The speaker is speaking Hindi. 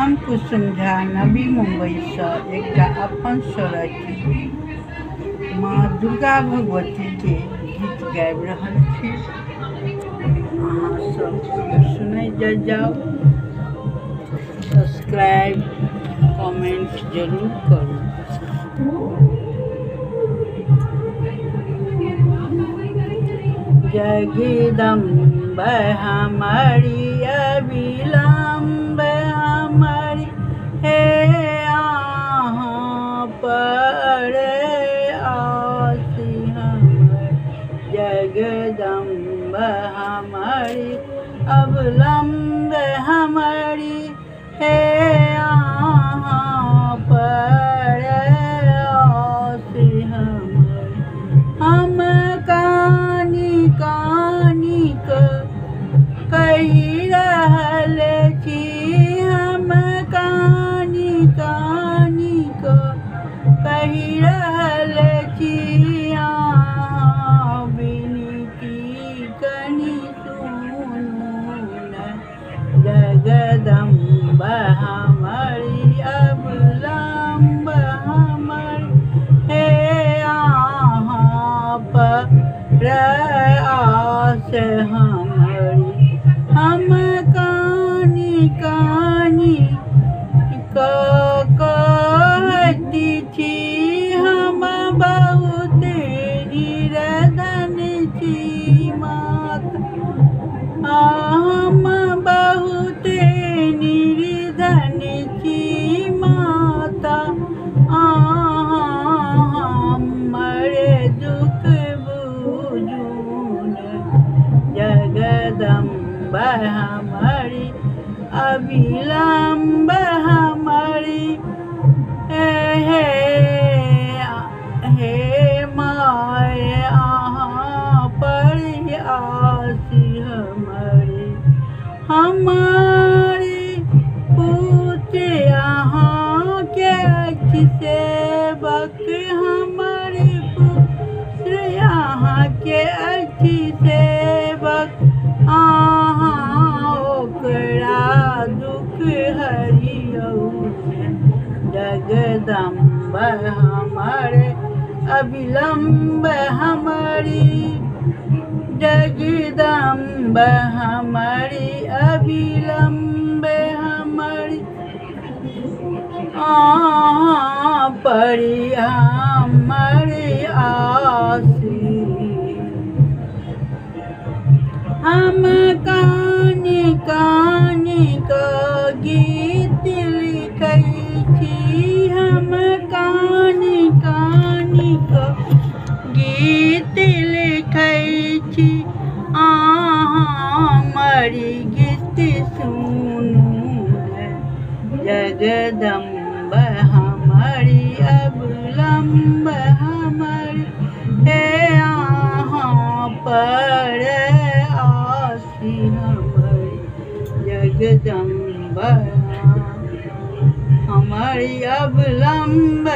हमको समझा नबी मुंबई से एक अपन सड़क माँ दुर्गा भगवती के गीत गाबि रहल छी। अहाँ सब सुनै जाओ, सब्सक्राइब कमेंट जरूर करू। जगदम्बा हमारी अविलंब हमारी हे यहाँ पर आसी हमर। जगदम्बा हमारी अविलंब हमारी हे यहाँ पर आसी हमर। हम कानी कही रहल छी, हम कानी कही रहल छी। यहाँ विनती कनि सुनू न। जगदम्बा हमारी अविलंब हमारी हे यहाँ पर आस हमारी। हम कानी कहती छी, हम बहुत निर्धन छी माता। हम बहुत निर्धन छी माता। हमरे दुख बुझून। जगदम्बा हमारी अविलंब हमारी हे माय यहाँ पर आसी हमारी। हमारी पूत यहाँ के अच्छी सेवक, हमारी पुत्र यहाँ के अच्छी सेवक। ओकरा दुख हरियौ। जगदम्बा हमारे अविलंब हमारी। जगदम्बा हमारी अविलंब हमारी परी हमारी आसी। हम कानी का गीत लिखै छी, हम कानी का गीत लिखै छी। हमारी गीत सुनू न। जगदम्बा हमारी अविलंब हमारी हे यहाँ पर आसी हमारी। जगदम्बा हमारी अविलंब